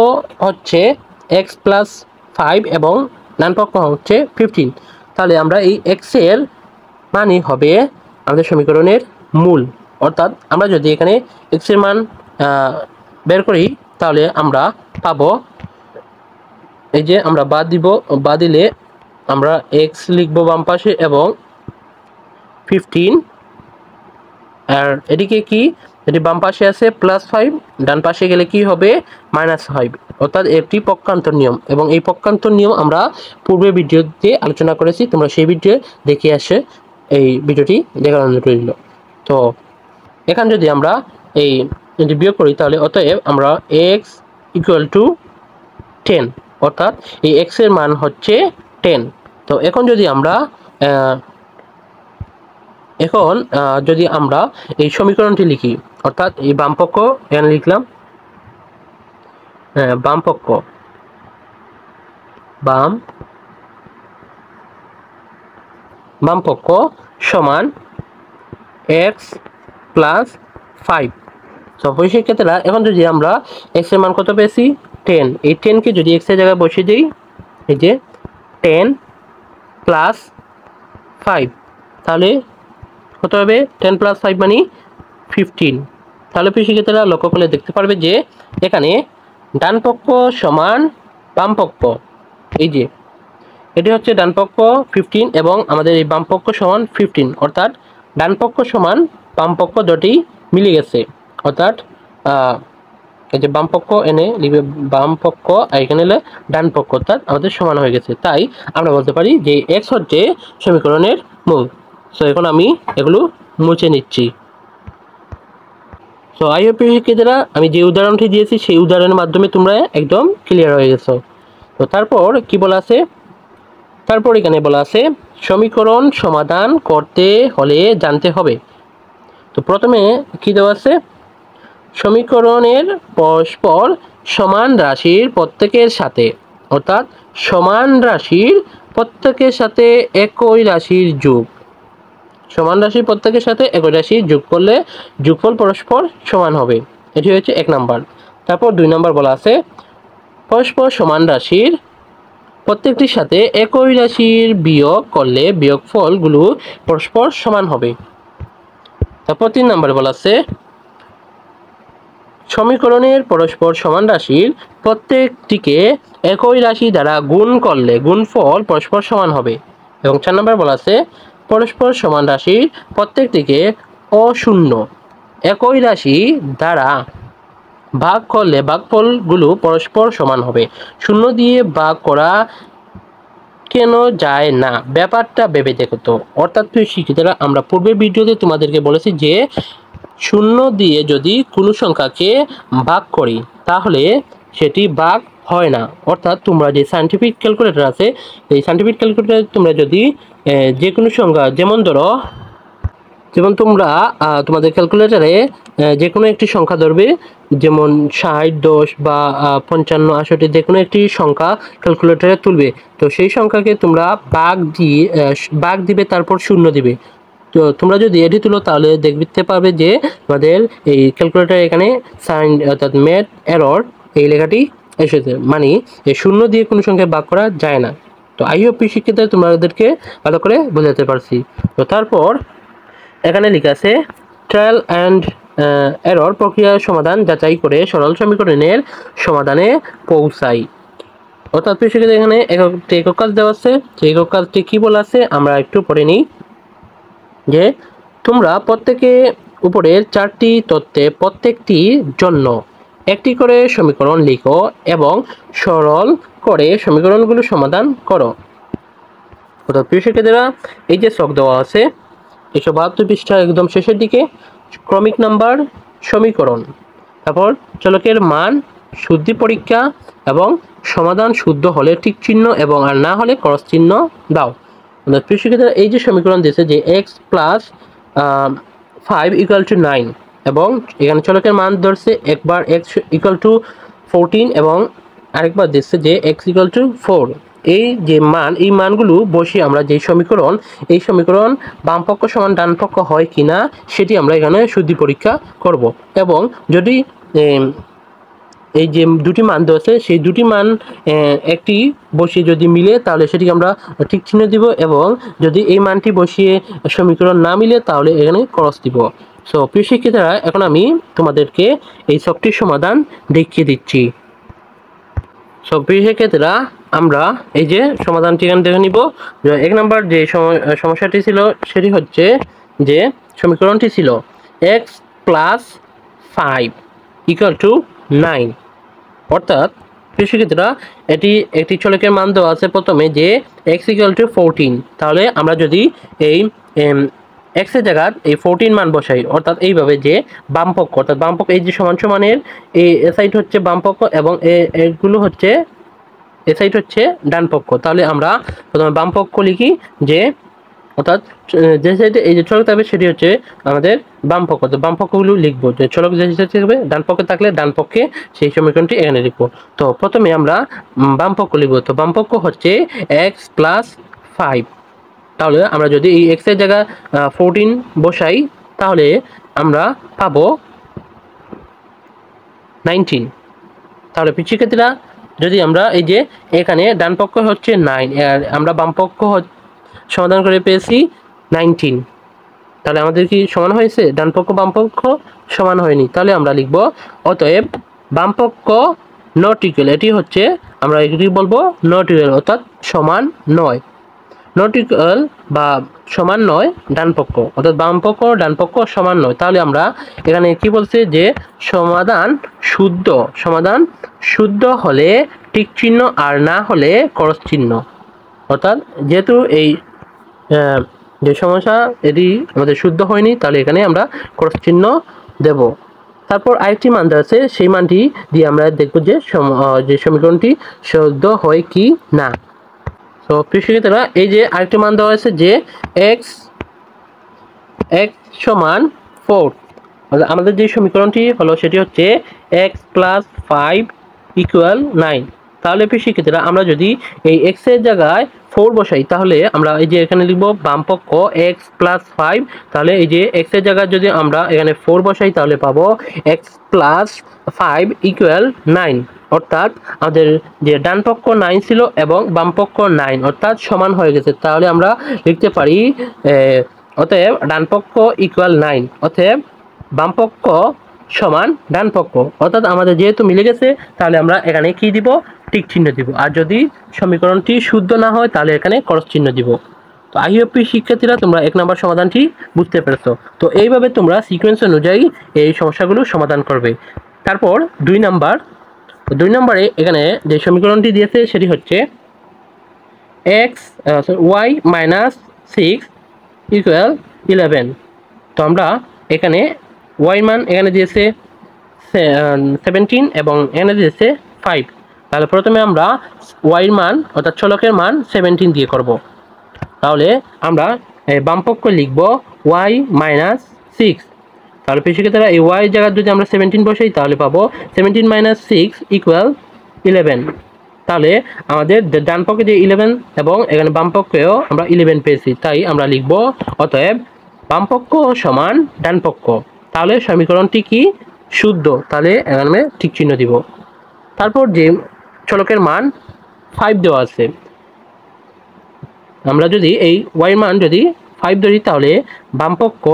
[SPEAKER 1] হচ্ছে x প্লাস 5 এবং ডান পক্ষ হচ্ছে 15, তাহলে আমরা এই x এর মানই হবে আমাদের সমীকরণের মূল। অর্থাৎ আমরা যদি এখানে x এর মান বের করি তাহলে আমরা পাবো, এই যে আমরা বাদ দিলে আমরা x লিখবো বাম পাশে এবং 15, আর এদিকে কি, এটি বাম পাশে আছে +5, ডান পাশে গেলে কি হবে -5, অর্থাৎ একটি পক্ষান্তর নিয়ম। এবং এই পক্ষান্তর নিয়ম আমরা পূর্বে ভিডিওতে আলোচনা করেছি, তোমরা সেই ভিডিও দেখে আসে এই ভিডিওটি দেখার অনুরোধ রইল। তো এখানে যদি আমরা এই বিয়োগ করি তাহলে অতএব আমরা x = 10, অর্থাৎ এই x এর মান হচ্ছে 10। তো এখন যদি আমরা এই সমীকরণটি লিখি, অর্থাৎ এই বাম পক্ষ এখানে লিখলাম, বাম পক্ষ সমান x প্লাস 5। তো শিক্ষার্থীরা এখন যদি আমরা x এর মান কত পেয়েছি 10, এই 10 কে যদি x এর জায়গায় বসিয়ে দিই, এই যে 10 প্লাস 5, তাহলে কত হবে 10 প্লাস 5 মানে 15। তাহলে শিক্ষার্থীরা লক্ষ্য করলে দেখতে পারবে যে এখানে ডান পক্ষ সমান বাম পক্ষ, এই যে এটি হচ্ছে ডান পক্ষ 15 এবং আমাদের এই বাম পক্ষ সমান 15, অর্থাৎ ডান পক্ষ সমান বাম পক্ষ দুটি মিলে গেছে। অর্থাৎ এই যে বাম পক্ষ এনে লিখবে বাম পক্ষ, আর এখানে এলে ডান পক্ষ, অর্থাৎ আমাদের সমান হয়ে গেছে। তাই আমরা বলতে পারি যে x হচ্ছে সমীকরণের মূল। সো এখন আমি এগুলো মুছে নিচ্ছি। সো আই হোপ শিক্ষার্থীরা আমি যে উদাহরণটি দিয়েছি সেই উদাহরণের মাধ্যমে তোমরা একদম ক্লিয়ার হয়ে গেছো। তো তারপর কি বলা আছে, তারপর এখানে বলা আছে সমীকরণ সমাধান করতে হলে জানতে হবে। তো প্রথমে কি দেওয়া আছে, সমীকরণের পরস্পর সমান রাশির প্রত্যেকের সাথে, অর্থাৎ সমান রাশির প্রত্যেকের সাথে একই রাশির যোগ, সমান রাশির প্রত্যেকের সাথে একই রাশির যোগ করলে যোগফল পরস্পর সমান হবে, এটি হচ্ছে 1 নাম্বার। তারপর 2 নাম্বার বলা আছে পরস্পর সমান রাশির প্রত্যেকটির সাথে একই রাশির বিয়োগ করলে বিয়োগফলগুলো পরস্পর সমান হবে। তারপর 3 নাম্বার বলা আছে সমীকরণের পরস্পর সমান রাশির প্রত্যেকটিকে একই রাশি দ্বারা গুণ করলে গুণফল পরস্পর সমান হবে। এবং 4 নাম্বার বলা আছে পরস্পর সমান রাশির প্রত্যেকটিকে অশূন্য একই রাশি দ্বারা ভাগ করলে ভাগফলগুলো পরস্পর সমান হবে। শূন্য দিয়ে ভাগ করা কেন যায় না, ব্যাপারটা ভেবে দেখো তো। অর্থাৎ শিক্ষার্থীরা আমরা পূর্বের ভিডিওতে তোমাদেরকে বলেছি যে শূন্য দিয়ে যদি কোনো সংখ্যাকে ভাগ করি তাহলে সেটি ভাগ হয় না। অর্থাৎ তোমরা যে সায়েন্টিফিক ক্যালকুলেটর আছে, এই সায়েন্টিফিক ক্যালকুলেটর তোমরা যদি যে কোনো সংখ্যা, যেমন তোমরা তোমাদের ক্যালকুলেটরে যে কোনো একটি সংখ্যা ধরবে, যেমন 60, 10 বা 55, 68 যে কোনো একটি সংখ্যা ক্যালকুলেটরে তুলবে। তো সেই সংখ্যাকে তোমরা ভাগ দিবে, তারপর শূন্য দিবে। তো তোমরা যদি এটি তুলো তাহলে দেখতে পাবে যে আমাদের এই ক্যালকুলেটর এখানে সাইন অর্থাৎ মেড এরর এই লেখাটি এসেছে, মানে এই শূন্য দিয়ে কোনো সংখ্যা ভাগ করা যায় না। তো আই হোপ শিক্ষিত তোমাদেরকে ভালো করে বোঝাতে পারছি। তো তারপর এখানে লেখা আছে ট্রায়াল অ্যান্ড এরর প্রক্রিয়ার সমাধান যাচাই করে সরল সমীকরণের সমাধানে পৌঁছাই। অর্থাৎ শিক্ষিত এখানে একক কাজ দেওয়া আছে, সেই একক কাজটি কি বলা আছে আমরা একটু পড়ে নিই। যে তোমরা প্রত্যেকে উপরের 4টি তথ্যে প্রত্যেকটির জন্য একটি করে সমীকরণ লিখো এবং সরল করে সমীকরণগুলো সমাধান করো। অর্থাৎ প্রিয় শিক্ষার্থীরা এই যে ছক দেওয়া আছে 172 পৃষ্ঠা একদম শেষের দিকে ক্রমিক নাম্বার সমীকরণ, তারপর চলকের মান, শুদ্ধি পরীক্ষা এবং সমাধান শুদ্ধ হলে টিক চিহ্ন এবং আর না হলে ক্রস চিহ্ন দাও। প্রিয় শিক্ষার্থীরা এই যে সমীকরণ দিয়েছে যে x প্লাস 5 = 9 এবং এখানে চলকের মান ধরছে একবার x = 14 এবং আরেকবার দিচ্ছে যে x = 4। এই যে মান, এই মানগুলো বসিয়ে আমরা যে সমীকরণ, এই সমীকরণ বাম পক্ষ সমান ডান পক্ষ হয় কিনা সেটি আমরা এখানে শুদ্ধি পরীক্ষা করব। এবং যদি এই যে দুটি মান দেওয়া আছে সেই দুটি মান একটি বসিয়ে যদি মিলে তাহলে সেটিকে আমরা ঠিক চিহ্ন দিব, এবং যদি এই মানটি বসিয়ে সমীকরণ না মিলে তাহলে এখানে ক্রস দিব। সো প্রিয় শিক্ষার্থীরা, এখন আমি তোমাদেরকে এই সবটির সমাধান দেখিয়ে দিচ্ছি। সো প্রিয় শিক্ষার্থীরা, আমরা এই যে সমাধানটি এখানে দেখে নিব। এক নম্বর যে সমস্যাটি ছিল সেটি হচ্ছে যে সমীকরণটি ছিল এক্স প্লাস 5 ইকুয়াল টু 9। অর্থাৎ প্রিয় শিক্ষার্থীরা, এটি একটি চলকের মান দেওয়া আছে প্রথমে যে x ইকুয়াল টু 14। তাহলে আমরা যদি এই x এর জায়গায় এই 14 মান বসাই, অর্থাৎ এইভাবে যে বাম পক্ষ, অর্থাৎ বাম পক্ষ এই যে সমান সমানের এই সাইড হচ্ছে বাম পক্ষ এবং এগুলো হচ্ছে এ সাইড হচ্ছে ডান পক্ষ। তাহলে আমরা প্রথমে বাম পক্ষ লিখি, যে অর্থাৎ যে সাইডে এই যে চলক থাকবে সেটি হচ্ছে আমাদের বাম পক্ষ। তো বাম পক্ষগুলো লিখবো, যে চলক যে সাইডে থাকবে ডান পক্ষে থাকলে ডান পক্ষে সেই সমীকরণটি এখানে লিখবো। তো প্রথমে আমরা বাম পক্ষ লিখবো। তো বাম পক্ষ হচ্ছে এক্স প্লাস 5। তাহলে আমরা যদি এই এক্স এর জায়গায় 14 বসাই তাহলে আমরা পাবো 19। তাহলে শিক্ষার্থীরা, যদি আমরা এই যে এখানে ডান পক্ষ হচ্ছে 9 আর আমরা বাম পক্ষ সমাধান করে পেয়েছি 19, তাহলে আমাদের কি সমান হয়েছে? ডান পক্ষ বাম পক্ষ সমান হয়নি। তাহলে আমরা লিখব অতএব বাম পক্ষ নট ইকুয়াল, এটি হচ্ছে আমরা এটি বলবো নট ইকুয়াল, অর্থাৎ সমান নয়। নট ইকুয়াল বা সমান নয় ডান পক্ষ, অর্থাৎ বাম পক্ষ ডান পক্ষ সমান নয়। তাহলে আমরা এখানে কি বলছে, যে সমাধান শুদ্ধ, সমাধান শুদ্ধ হলে টিক চিহ্ন আর না হলে ক্রস চিহ্ন। অর্থাৎ যেহেতু এই যে সমস্যা এটি আমাদের শুদ্ধ হয়নি, তাহলে এখানে আমরা ক্রস চিহ্ন দেব। তারপর আরেকটি মান দেওয়া আছে, সেই মানটি দিয়ে আমরা দেখব যে সমীকরণটি শুদ্ধ হয় কি না। তো প্রিয় শিক্ষার্থীরা, এই যে আরেকটি মান দেওয়া আছে যে এক্স সমান 4। আমাদের যে সমীকরণটি হলো সেটি হচ্ছে এক্স প্লাস 5 ইকুয়াল 9। তাহলে প্রিয় শিক্ষার্থীরা, আমরা যদি এই এক্স এর জায়গায় 4 বসাই তাহলে আমরা এই যে এখানে লিখব বাম পক্ষ এক্স প্লাস 5। তাহলে এই যে এক্স এর জায়গায় যদি আমরা এখানে 4 বসাই তাহলে পাবো এক্স প্লাস 5 ইকুয়াল 9। অর্থাৎ আমাদের যে ডান পক্ষ 9 ছিল এবং বাম পক্ষ 9, অর্থাৎ সমান হয়ে গেছে। তাহলে আমরা লিখতে পারি অতএব ডান পক্ষ ইকুয়াল 9, অতএব বাম পক্ষ সমান ডান পক্ষ। অর্থাৎ আমাদের যেহেতু মিলে গেছে তাহলে আমরা এখানে কি দিব, টিক চিহ্ন দিব। আর যদি সমীকরণটি শুদ্ধ না হয় তাহলে এখানে ক্রস চিহ্ন দিব। তো আই হোপ শিক্ষার্থীরা, তোমরা 1 নম্বর সমাধানটি বুঝতে পেরেছো। তো এইভাবে তোমরা সিকোয়েন্স অনুযায়ী এই সমস্যাগুলো সমাধান করবে। তারপর 2 নম্বরে এখানে যে সমীকরণটি দিয়েছে সেটি হচ্ছে y মাইনাস 6 ইকুয়াল 11। তো আমরা এখানে y মান এখানে দিয়েছে 17 এবং এখানে দিয়েছে 5। তাহলে প্রথমে আমরা y এর মান অর্থাৎ চলকের মান 17 দিয়ে করব। তাহলে আমরা বাম পক্ষ লিখব y মাইনাস 6। তাহলে শিক্ষার্থীরা, এই y জায়গায় যদি আমরা 17 বসাই তাহলে পাবো 17 মাইনাস 6 ইকুয়াল 11। তাহলে আমাদের ডান পক্ষে যে 11 এবং এখানে বাম পক্ষেও আমরা 11 পেয়েছি, তাই আমরা লিখব অতএব বাম পক্ষ সমান ডান পক্ষ। তাহলে সমীকরণটি কি শুদ্ধ, তাহলে এখানে ঠিক চিহ্ন দিব। তারপর যে চলকের মান 5 দেওয়া আছে, আমরা যদি এই y মান যদি 5 ধরি তাহলে বাম পক্ষ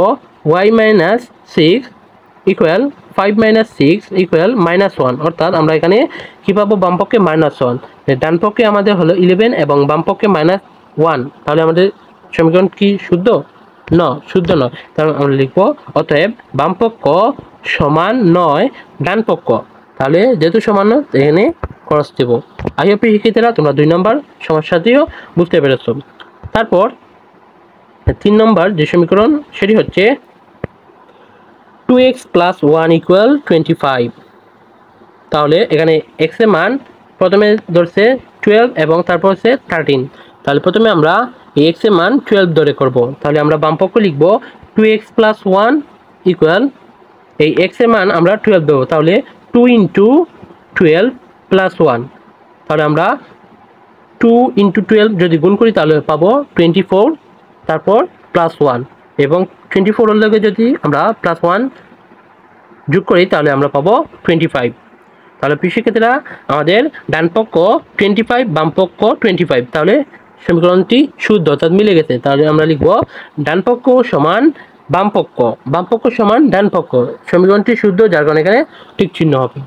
[SPEAKER 1] y minus 6 equal 5 minus 6 equal -1। অর্থাৎ আমরা এখানে কি পাবো, বাম পক্ষে -1, ডান পক্ষে আমাদের হলো 11 এবং বাম পক্ষে -1। তাহলে আমাদের সমীকরণ কি শুদ্ধ? না, শুদ্ধ নয়। তাহলে আমরা লিখবো অতএব বাম পক্ষ সমান নয় ডান পক্ষ। তাহলে যেহেতু সমান নয় এখানে ক্রস দেব। আই হোপ শিক্ষার্থীরা, তোমরা 2 নম্বর সমস্যাটিও বুঝতে পেরেছো। তারপর 3 নম্বর যে সমীকরণ সেটি হচ্ছে 2x প্লাস 1 ইকুয়াল 25। তাহলে এখানে x এর মান প্রথমে ধরছে 12 এবং তারপর হচ্ছে 13। তাহলে প্রথমে আমরা এই x এর মান 12 ধরে করব। তাহলে আমরা বাম পক্ষ লিখব 2x প্লাস 1 ইকুয়াল, এই x এর মান আমরা 12 দেবো, তাহলে 2 × 12 প্লাস 1। তাহলে আমরা 2 ইন্টু 12 যদি গুণ করি তাহলে পাবো 24, তারপর +1, এবং 24 এর লগে যদি আমরা +1 যোগ করি তাহলে আমরা পাবো 25। তাহলে প্রিয় শিক্ষার্থীরা আমাদের ডান পক্ষ 25, বাম পক্ষ 25, তাহলে সমীকরণটি শুদ্ধ অর্থাৎ মিলে গেছে। তাহলে আমরা লিখব ডান পক্ষ সমান বাম পক্ষ, বাম পক্ষ সমান ডান পক্ষ, সমীকরণটি শুদ্ধ, যার কারণে এখানে টিক চিহ্ন হবে।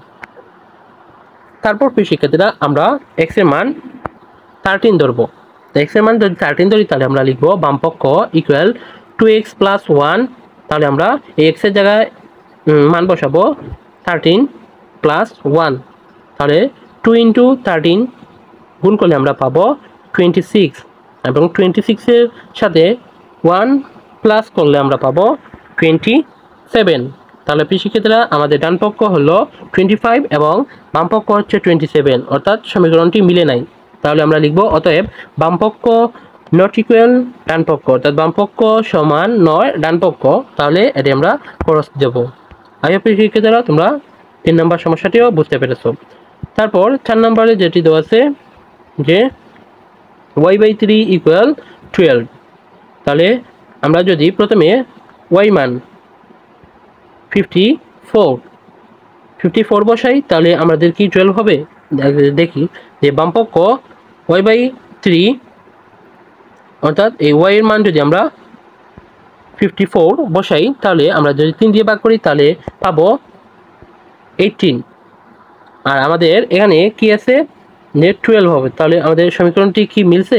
[SPEAKER 1] তারপর প্রিয় শিক্ষার্থীরা আমরা x এর মান 13 ধরবো। তো x এর মান যদি 13 ধরি তাহলে আমরা লিখব বাম পক্ষ ইকুয়াল 2x + 1, তাহলে আমরা এই x এর জায়গায় মান বসাবো 13 + 1, তাহলে 2 ইন্টু 13 গুণ করলে আমরা পাবো 26, এবং 26 এর সাথে 1 প্লাস করলে আমরা পাবো 27। তাহলে প্রিয় শিক্ষার্থীরা আমাদের ডান পক্ষ হলো 25 এবং বাম পক্ষ হচ্ছে 27, অর্থাৎ সমীকরণটি মিলে নাই। তাহলে আমরা লিখব অতএব বাম পক্ষ নট ইকুয়াল ডান পক্ষ, অর্থাৎ বাম পক্ষ সমান নয় ডান পক্ষ। তাহলে এটি আমরা ক্রস দেব। আশা করি শিক্ষার্থীরা তোমরা 3 নম্বর সমস্যাটিও বুঝতে পেরেছো। তারপর 4 নম্বরে যেটি দেওয়া আছে যে y/3 = 12, তাহলে আমরা যদি প্রথমে y মান 54 বসাই তাহলে আমাদের কি 12 হবে। দেখি যে বাম পক্ষ y/3, অর্থাৎ এই y এর মান যদি আমরা 54 বসাই তাহলে আমরা যদি 3 দিয়ে ভাগ করি তাহলে পাবো 18, আর আমাদের এখানে কি আছে যে 12 হবে। তাহলে আমাদের সমীকরণটি কি মিলছে,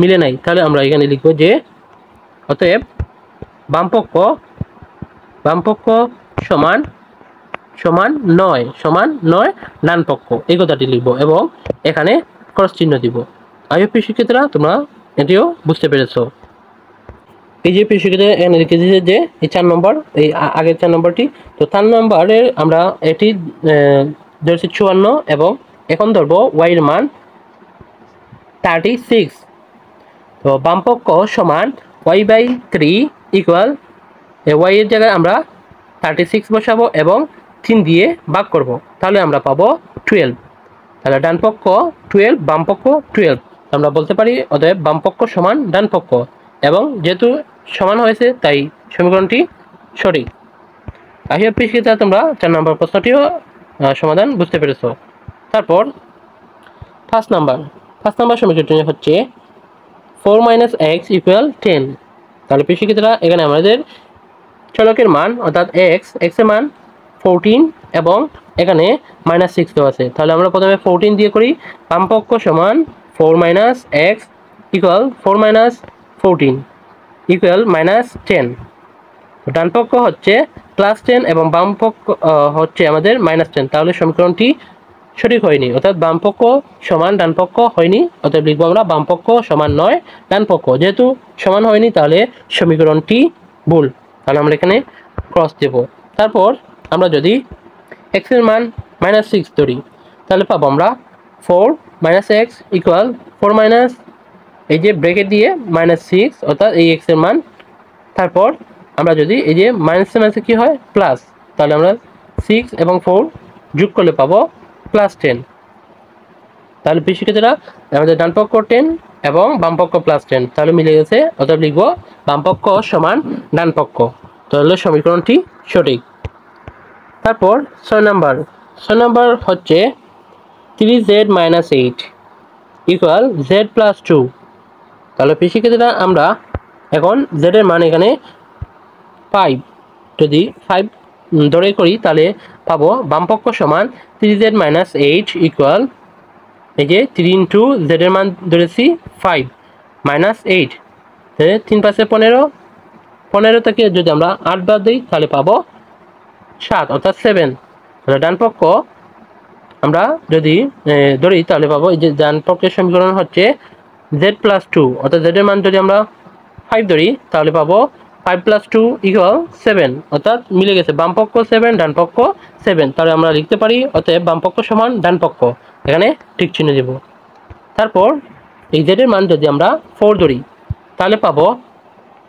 [SPEAKER 1] মিলে নাই। তাহলে আমরা এখানে লিখব যে অতএব বাম পক্ষ সমান 9 ডান পক্ষ, এই কথাটি লিখব এবং এখানে ক্রস চিহ্ন দিব। আশা করি শিক্ষার্থীরা তোমরা এটিও বুঝতে পেরেছো। এই যে প্রিয় শিক্ষার্থীরা এখানে লিখে দিয়েছে যে এই 4 নম্বর, এই আগের 4 নম্বরটি। তো 4 নম্বরের আমরা এটি ধরেছি 54 এবং এখন ধরবো y এর মান 36। তো বাম পক্ষ সমান y/3 ইকুয়াল y এর জায়গায় আমরা 36 বসাবো এবং 3 দিয়ে ভাগ করব, তাহলে আমরা পাবো 12। তাহলে ডান পক্ষ 12, বাম পক্ষ 12, আমরা বলতে পারি অতএব বাম পক্ষ সমান ডান পক্ষ, এবং যেহেতু সমান হয়েছে তাই সমীকরণটি সঠিক। আশা করি শিক্ষার্থীরা তোমরা 4 নম্বর প্রশ্নটিও সমাধান বুঝতে পেরেছো। তারপর 5 নম্বর সমীকরণটি হচ্ছে 4 - x = 10। তাহলে প্রিয় শিক্ষার্থীরা এখানে আমাদের চলকের মান অর্থাৎ x এর মান 14 এবং এখানে -6 দেওয়া আছে। তাহলে আমরা প্রথমে 14 দিয়ে করি। বাম পক্ষ সমান 4 - x = 4 - 14 = -10। ডান পক্ষ হচ্ছে +10 এবং বাম পক্ষ হচ্ছে আমাদের -10। তাহলে সমীকরণটি সঠিক হয়নি, অর্থাৎ বাম পক্ষ সমান ডান পক্ষ হয়নি। অতএব লিখবো আমরা বাম পক্ষ সমান 9 ডান পক্ষ। যেহেতু সমান হয়নি তাহলে সমীকরণটি ভুল, তাহলে আমরা এখানে ক্রস দেব। তারপর আমরা যদি x এর মান -6 ধরি তাহলে পাবো আমরা 4 - x = 4 এই যে ব্র্যাকেট দিয়ে -6, অর্থাৎ এই x এর মান। তারপর আমরা যদি এই যে মাইনাসে কি হয় প্লাস, তাহলে আমরা 6 এবং 4 যোগ করলে পাবো +10। তাহলে প্রিয় শিক্ষার্থীরা আমাদের ডান পক্ষ 10 এবং বাম পক্ষ +10, তাহলে মিলে গেছে। অতএব লিখবো বাম পক্ষ সমান ডান পক্ষ, তাহলে সমীকরণটি সঠিক। তারপর 6 নম্বর হচ্ছে 3z - 8 = z + 2। তাহলে প্রিয় শিক্ষার্থীরা আমরা এখন z এর মান এখানে 5 যদি 5 ধরে করি তাহলে পাবো বাম পক্ষ সমান 3z - 8 = এই যে 3 ইন্টু z এর মান ধরেছি 5 -8, 3 × 5 = 15 থেকে যদি আমরা 8 বাদ দিই তাহলে পাবো 7, অর্থাৎ 7। তাহলে ডান পক্ষ আমরা যদি ধরি তাহলে পাবো এই যে ডান পক্ষের সমীকরণ হচ্ছে z + 2, অর্থাৎ z এর মান যদি আমরা 5 ধরি তাহলে পাবো 5 + 2 = 7, অর্থাৎ মিলে গেছে বাম পক্ষ 7 ডান পক্ষ 7। তাহলে আমরা লিখতে পারি অতএব বাম পক্ষ সমান ডান পক্ষ, এখানে ঠিক চিহ্ন দেব। তারপর এই z এর মান যদি আমরা 4 ধরি তাহলে পাবো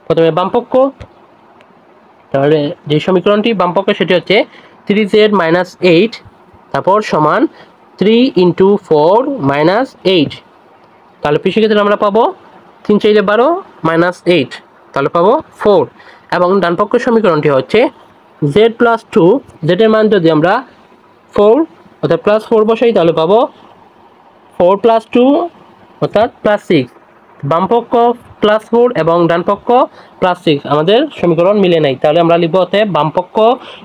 [SPEAKER 1] প্রথমে বাম পক্ষ, তাহলে যে সমীকরণটি বাম পক্ষ সেটি হচ্ছে 3z - 8, তারপর সমান 3 × 4 - 8, তাহলে পি সেক্ষেত্রে আমরা পাবো 3 × 4 = 12 - 8, তাহলে পাবো 4। এবং ডান পক্ষের সমীকরণটি হচ্ছে z + 2, z এর মান যদি আমরা 4 অর্থাৎ +4 বসাই তাহলে পাবো 4 + 2 অর্থাৎ +6। বাম পক্ষ +4 এবং ডান পক্ষ +6 আমাদের সমীকরণ মিলে নাই, তাহলে আমরা লিখব অতএব বাম পক্ষ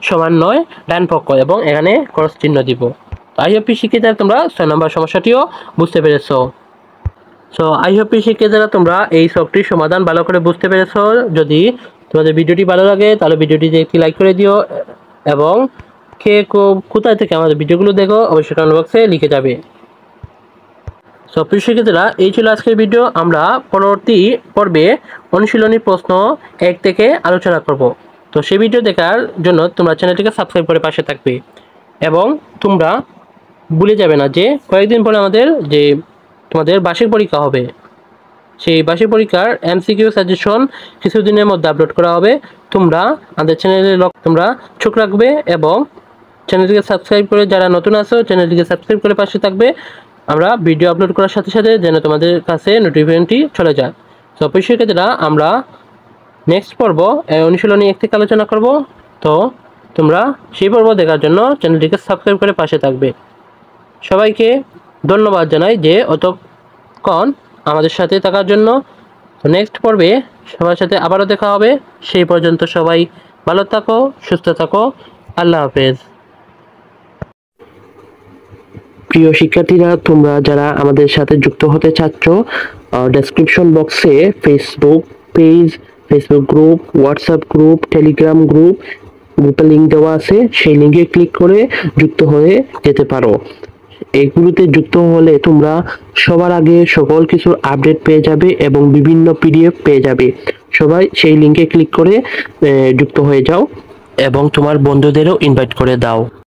[SPEAKER 1] সমান 9 ডান পক্ষ এবং এখানে ক্রস চিহ্ন দিব। আই হোপ শিক্ষিতারা তোমরা 6 নম্বর সমস্যাটিও বুঝতে পেরেছো। সো আই হোপ শিক্ষিতারা তোমরা এই সবটির সমাধান ভালো করে বুঝতে পেরেছো। যদি তোমাদের ভিডিওটি ভালো লাগে তাহলে ভিডিওটিতে একটি লাইক করে দিও এবং কে কোথায় থেকে আমাদের ভিডিওগুলো দেখো অবশ্যই কমেন্ট বক্সে লিখে যাবে। সো প্রিয় শিক্ষার্থীরা, এই ছিল আজকের ভিডিও। আমরা পরবর্তী পর্বে অনুশীলনী প্রশ্ন 1 থেকে আলোচনা করব। তো সেই ভিডিও দেখার জন্য তোমরা চ্যানেলটিকে সাবস্ক্রাইব করে পাশে থাকবে এবং তোমরা ভুলে যাবে না যে কয়েকদিন পরে আমাদের যে তোমাদের বার্ষিক পরীক্ষা হবে, সেই বার্ষিক পরীক্ষার এমসিকিউ সাজেশন কিছুদিনের মধ্যে আপলোড করা হবে। তোমরা আমাদের চ্যানেলে তোমরা চোখ রাখবে এবং চ্যানেলটিকে সাবস্ক্রাইব করে, যারা নতুন আছো চ্যানেলটিকে সাবস্ক্রাইব করে পাশে থাকবে। আমরা ভিডিও আপলোড করার সাথে সাথে যেন তোমাদের কাছে নোটিফিকেশনটি চলে যায়। তো অবশ্যই ক্ষেত্রে আমরা নেক্সট পর্ব অনুশীলনী 1 থেকে আলোচনা করব। তো তোমরা সেই পর্ব দেখার জন্য চ্যানেলটিকে সাবস্ক্রাইব করে পাশে থাকবে। সবাইকে ধন্যবাদ জানাই যে অতক্ষণ আমাদের সাথে থাকার জন্য। তো নেক্সট পর্বে সবার সাথে আবারও দেখা হবে। সেই পর্যন্ত সবাই ভালো থাকো, সুস্থ থাকো। আল্লাহ হাফেজ। প্রিয় শিক্ষার্থীরা, তোমরা যারা আমাদের সাথে যুক্ত হতে চাচ্ছ, ডেসক্রিপশন বক্সে Facebook page, Facebook group, WhatsApp group, Telegram গ্রুপের লিঙ্ক দেওয়া আছে। সেই লিঙ্কে ক্লিক করে যুক্ত হয়ে যেতে পারো। এগুলোতে যুক্ত হলে তোমরা সবার আগে সকল কিছুর আপডেট পেয়ে যাবে এবং বিভিন্ন পিডিএফ পেয়ে যাবে। সবাই সেই লিঙ্কে ক্লিক করে যুক্ত হয়ে যাও এবং তোমার বন্ধুদেরও ইনভাইট করে দাও।